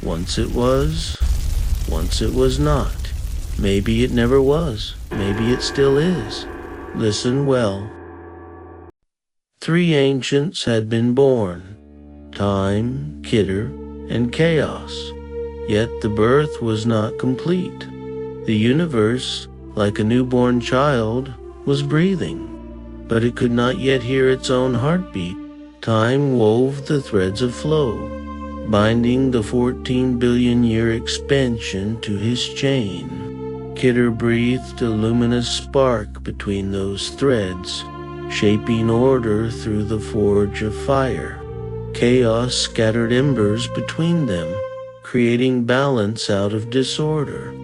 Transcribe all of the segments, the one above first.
Once it was, once it was not. Maybe it never was. Maybe it still is. Listen well. 3 ancients had been born: time, Khidr, and chaos. Yet the birth was not complete. The universe, like a newborn child, was breathing, but it could not yet hear its own heartbeat. Time wove the threads of flow, binding the 14 billion year expansion to his chain. Khidr breathed a luminous spark between those threads, shaping order through the forge of fire. Chaos scattered embers between them, creating balance out of disorder.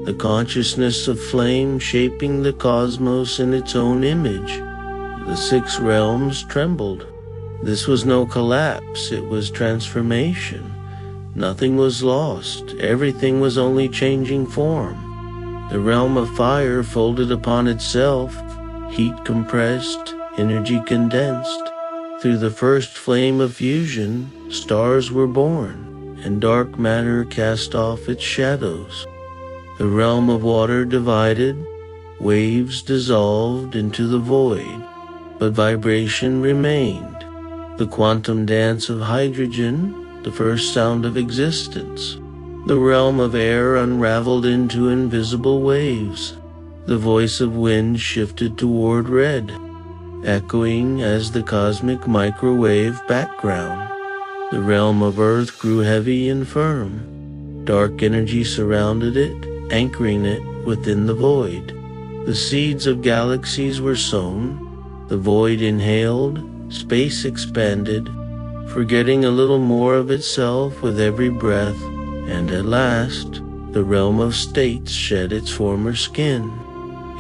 The consciousness of flame shaping the cosmos in its own image. The 6 realms trembled. This was no collapse, it was transformation. Nothing was lost, everything was only changing form. The realm of fire folded upon itself, heat compressed, energy condensed. Through the first flame of fusion, stars were born, and dark matter cast off its shadows. The realm of water divided, waves dissolved into the void, but vibration remained. The quantum dance of hydrogen, the first sound of existence. The realm of air unraveled into invisible waves. The voice of wind shifted toward red, echoing as the cosmic microwave background. The realm of earth grew heavy and firm. Dark energy surrounded it, anchoring it within the void. The seeds of galaxies were sown. The void inhaled, space expanded, forgetting a little more of itself with every breath, and at last, the realm of states shed its former skin.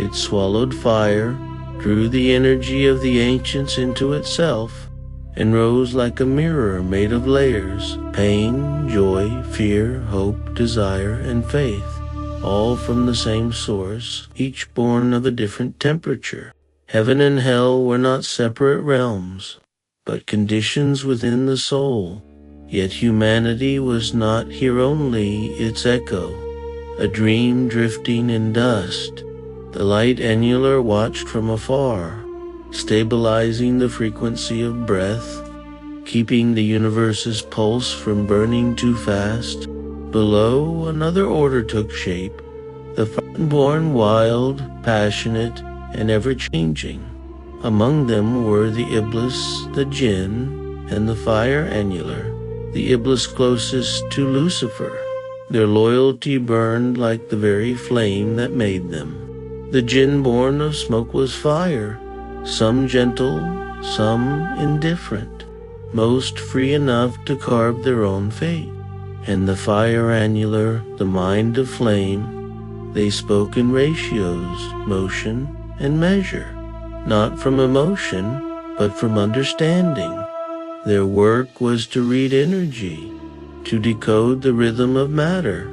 It swallowed fire, drew the energy of the ancients into itself, and rose like a mirror made of layers: pain, joy, fear, hope, desire, and faith, all from the same source, each born of a different temperature. Heaven and hell were not separate realms, but conditions within the soul. Yet humanity was not here only its echo, a dream drifting in dust. The light annular watched from afar, stabilizing the frequency of breath, keeping the universe's pulse from burning too fast. Below, another order took shape, the born wild, passionate, and ever-changing. Among them were the Iblis, the Jinn, and the fire annular, the Iblis closest to Lucifer. Their loyalty burned like the very flame that made them. The Jinn born of smoke was fire, some gentle, some indifferent, most free enough to carve their own fate. And the fire annular, the mind of flame, they spoke in ratios, motion, and measure, not from emotion, but from understanding. Their work was to read energy, to decode the rhythm of matter.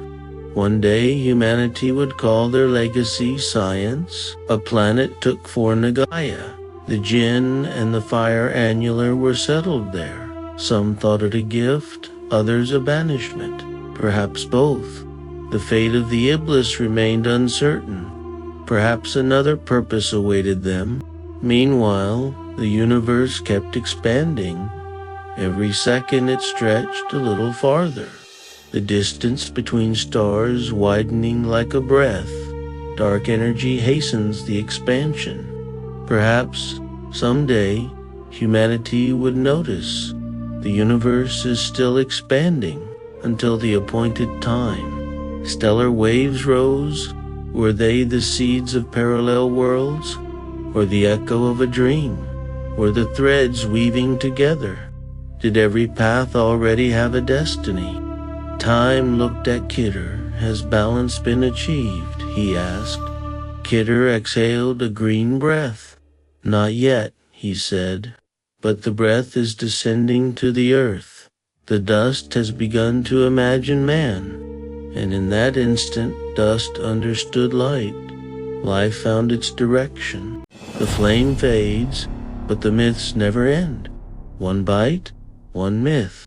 One day humanity would call their legacy science. A planet took for Nagaya. The Jinn and the fire annular were settled there. Some thought it a gift, others a banishment, perhaps both. The fate of the Iblis remained uncertain. Perhaps another purpose awaited them. Meanwhile, the universe kept expanding. Every second it stretched a little farther, the distance between stars widening like a breath. Dark energy hastens the expansion. Perhaps, someday, humanity would notice. The universe is still expanding until the appointed time. Stellar waves rose. Were they the seeds of parallel worlds, or the echo of a dream? Were the threads weaving together? Did every path already have a destiny? Time looked at Khidr. Has balance been achieved? He asked. Khidr exhaled a green breath. Not yet, he said, but the breath is descending to the earth. The dust has begun to imagine man. And in that instant, dust understood light. Life found its direction. The flame fades, but the myths never end. One bite, one myth.